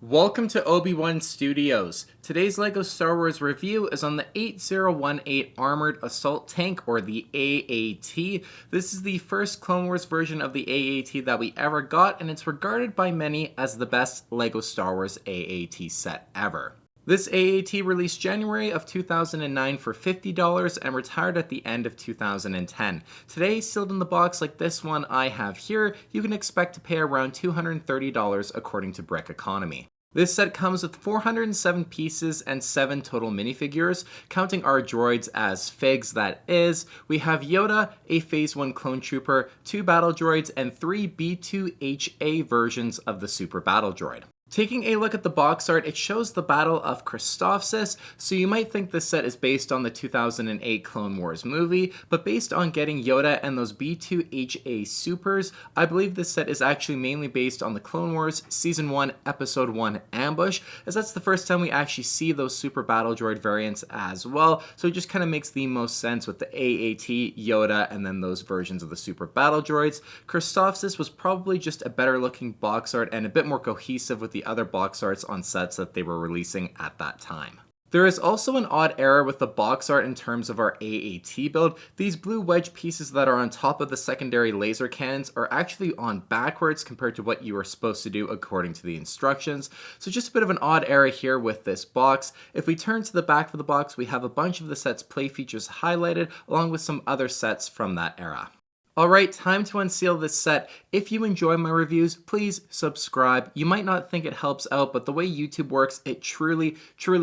Welcome to Obi-Wan Studios. Today's LEGO Star Wars review is on the 8018 Armored Assault Tank, or the AAT. This is the first Clone Wars version of the AAT that we ever got, and it's regarded by many as the best LEGO Star Wars AAT set ever. This AAT released January of 2009 for $50 and retired at the end of 2010. Today, sealed in the box like this one I have here, you can expect to pay around $230 according to Brick Economy. This set comes with 407 pieces and 7 total minifigures, counting our droids as figs that is. We have Yoda, a Phase 1 clone trooper, 2 battle droids, and 3 B2HA versions of the Super Battle Droid. Taking a look at the box art, it shows the Battle of Christophsis, so you might think this set is based on the 2008 Clone Wars movie, but based on getting Yoda and those B2HA supers, I believe this set is actually mainly based on the Clone Wars Season 1 Episode 1 Ambush, as that's the first time we actually see those Super Battle Droid variants as well, so it just kind of makes the most sense with the AAT, Yoda, and then those versions of the Super Battle Droids. Christophsis was probably just a better looking box art and a bit more cohesive with the other box arts on sets that they were releasing at that time. There is also an odd error with the box art in terms of our AAT build. These blue wedge pieces that are on top of the secondary laser cannons are actually on backwards compared to what you are supposed to do according to the instructions. So just a bit of an odd error here with this box. If we turn to the back of the box, we have a bunch of the set's play features highlighted along with some other sets from that era. Alright, time to unseal this set. If you enjoy my reviews, please subscribe. You might not think it helps out, but the way YouTube works, it truly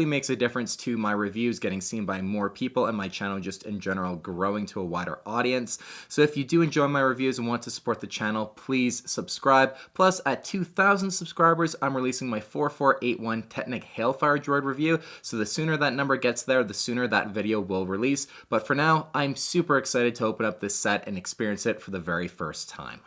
makes a difference to my reviews getting seen by more people and my channel just in general growing to a wider audience. So if you do enjoy my reviews and want to support the channel, please subscribe. Plus, at 2,000 subscribers, I'm releasing my 4481 Technic Hailfire Droid review, so the sooner that number gets there, the sooner that video will release. But for now, I'm super excited to open up this set and experience it for the very first time.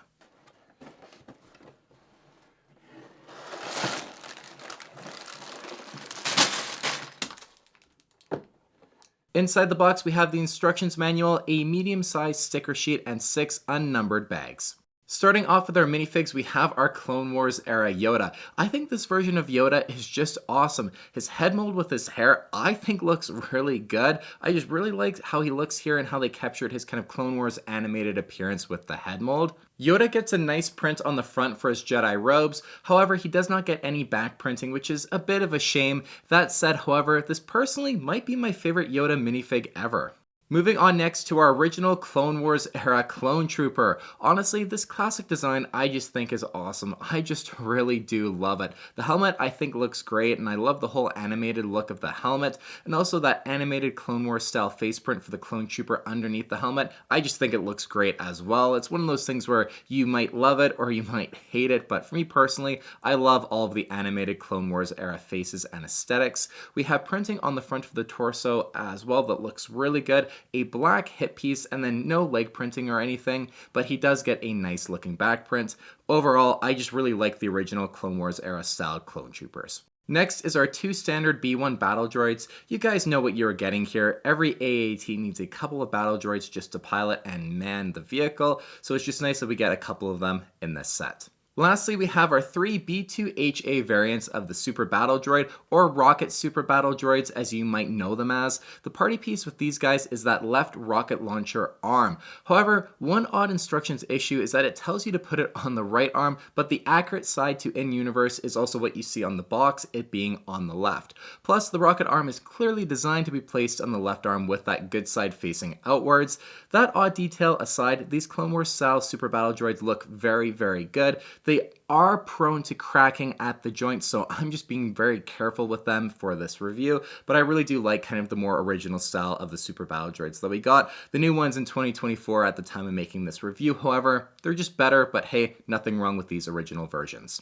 Inside the box, we have the instructions manual, a medium-sized sticker sheet, and 6 unnumbered bags. Starting off with our minifigs, we have our Clone Wars era Yoda. I think this version of Yoda is just awesome. His head mold with his hair, I think looks really good. I just really like how he looks here and how they captured his kind of Clone Wars animated appearance with the head mold. Yoda gets a nice print on the front for his Jedi robes, however he does not get any back printing, which is a bit of a shame. That said, however, this personally might be my favorite Yoda minifig ever. Moving on next to our original Clone Wars era clone trooper. Honestly, this classic design I just think is awesome. I just really do love it. The helmet I think looks great, and I love the whole animated look of the helmet, and also that animated Clone Wars style face print for the clone trooper underneath the helmet. I just think it looks great as well. It's one of those things where you might love it or you might hate it, but for me personally, I love all of the animated Clone Wars era faces and aesthetics. We have printing on the front of the torso as well that looks really good. A black hip piece and then no leg printing or anything, but he does get a nice looking back print. Overall, I just really like the original Clone Wars era style clone troopers. Next is our 2 standard B1 battle droids. You guys know what you're getting here. Every AAT needs a couple of battle droids just to pilot and man the vehicle, so it's just nice that we get a couple of them in this set. Lastly, we have our 3 B2HA variants of the Super Battle Droid, or Rocket Super Battle Droids as you might know them as. The party piece with these guys is that left rocket launcher arm. However, one odd instructions issue is that it tells you to put it on the right arm, but the accurate side to in-universe is also what you see on the box, it being on the left. Plus, the rocket arm is clearly designed to be placed on the left arm with that good side facing outwards. That odd detail aside, these Clone Wars style Super Battle Droids look very good. They are prone to cracking at the joints, so I'm just being very careful with them for this review, but I really do like kind of the more original style of the Super Battle Droids that we got. The new ones in 2024 at the time of making this review, however, they're just better, but hey, nothing wrong with these original versions.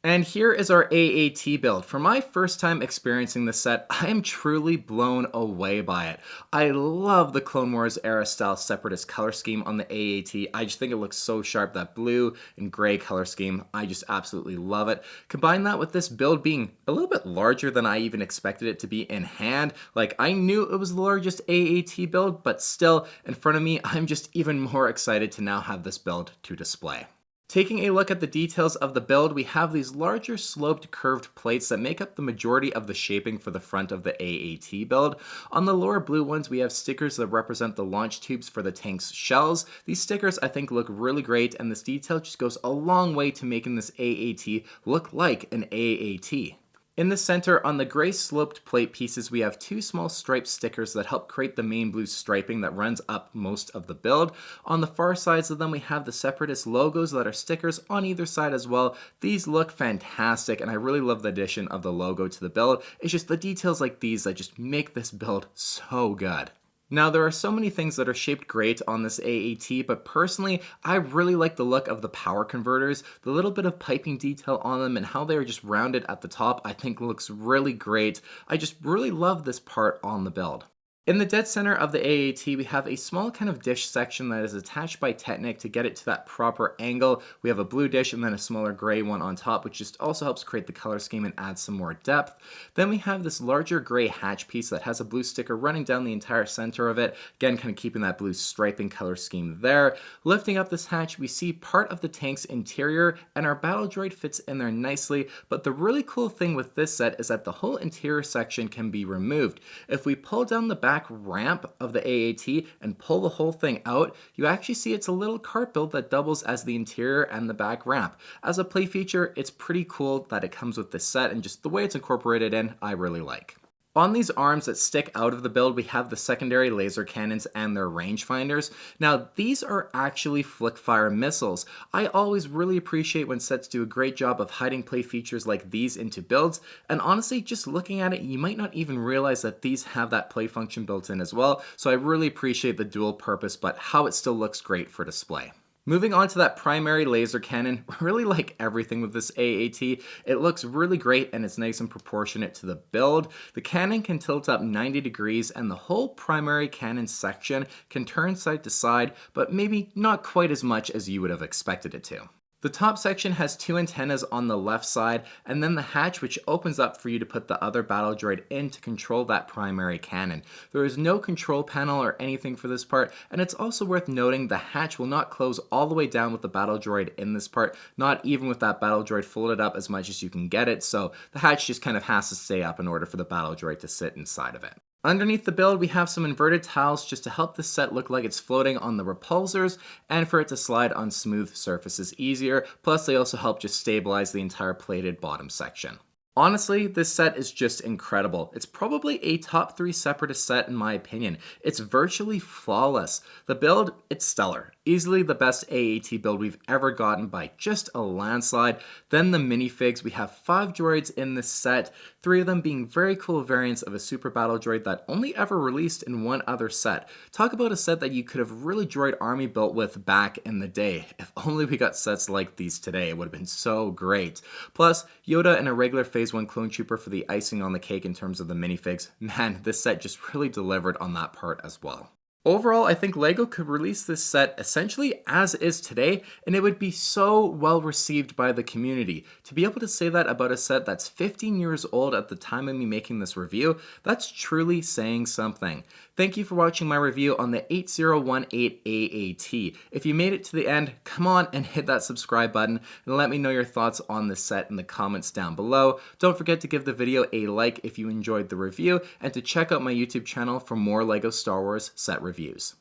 And here is our AAT build. For my first time experiencing this set, I am truly blown away by it. I love the Clone Wars era style separatist color scheme on the AAT. I just think it looks so sharp, that blue and gray color scheme. I just absolutely love it. Combine that with this build being a little bit larger than I even expected it to be in hand. Like, I knew it was the largest AAT build, but still, in front of me, I'm just even more excited to now have this build to display. Taking a look at the details of the build, we have these larger sloped curved plates that make up the majority of the shaping for the front of the AAT build. On the lower blue ones, we have stickers that represent the launch tubes for the tank's shells. These stickers I think look really great, and this detail just goes a long way to making this AAT look like an AAT. In the center, on the gray sloped plate pieces, we have two small striped stickers that help create the main blue striping that runs up most of the build. On the far sides of them, we have the Separatist logos that are stickers on either side as well. These look fantastic, and I really love the addition of the logo to the build. It's just the details like these that just make this build so good. Now, there are so many things that are shaped great on this AAT, but personally, I really like the look of the power converters. The little bit of piping detail on them and how they are just rounded at the top, I think looks really great. I just really love this part on the build. In the dead center of the AAT, we have a small kind of dish section that is attached by Technic to get it to that proper angle. We have a blue dish and then a smaller gray one on top, which just also helps create the color scheme and add some more depth. Then we have this larger gray hatch piece that has a blue sticker running down the entire center of it, again kind of keeping that blue striping color scheme there. Lifting up this hatch, we see part of the tank's interior, and our battle droid fits in there nicely, but the really cool thing with this set is that the whole interior section can be removed. If we pull down the back ramp of the AAT and pull the whole thing out, you actually see it's a little cart build that doubles as the interior and the back ramp. As a play feature, it's pretty cool that it comes with this set, and just the way it's incorporated in, I really like. On these arms that stick out of the build, we have the secondary laser cannons and their rangefinders. Now, these are actually flick-fire missiles. I always really appreciate when sets do a great job of hiding play features like these into builds, and honestly, just looking at it, you might not even realize that these have that play function built in as well, so I really appreciate the dual purpose, but how it still looks great for display. Moving on to that primary laser cannon, I really like everything with this AAT. It looks really great and it's nice and proportionate to the build. The cannon can tilt up 90 degrees and the whole primary cannon section can turn side to side, but maybe not quite as much as you would have expected it to. The top section has two antennas on the left side, and then the hatch which opens up for you to put the other battle droid in to control that primary cannon. There is no control panel or anything for this part, and it's also worth noting the hatch will not close all the way down with the battle droid in this part, not even with that battle droid folded up as much as you can get it, so the hatch just kind of has to stay up in order for the battle droid to sit inside of it. Underneath the build, we have some inverted tiles just to help this set look like it's floating on the repulsors and for it to slide on smooth surfaces easier, plus they also help just stabilize the entire plated bottom section. Honestly, this set is just incredible. It's probably a top 3 Separatist set in my opinion. It's virtually flawless. The build, it's stellar. Easily the best AAT build we've ever gotten by just a landslide. Then the minifigs, we have 5 droids in this set, 3 of them being very cool variants of a super battle droid that only ever released in one other set. Talk about a set that you could have really droid army built with back in the day. If only we got sets like these today, it would have been so great. Plus, Yoda and a regular Phase 1 clone trooper for the icing on the cake in terms of the minifigs. Man, this set just really delivered on that part as well. Overall, I think LEGO could release this set essentially as is today, and it would be so well received by the community. To be able to say that about a set that's 15 years old at the time of me making this review, that's truly saying something. Thank you for watching my review on the 8018 AAT. If you made it to the end, come on and hit that subscribe button and let me know your thoughts on this set in the comments down below. Don't forget to give the video a like if you enjoyed the review and to check out my YouTube channel for more LEGO Star Wars set reviews.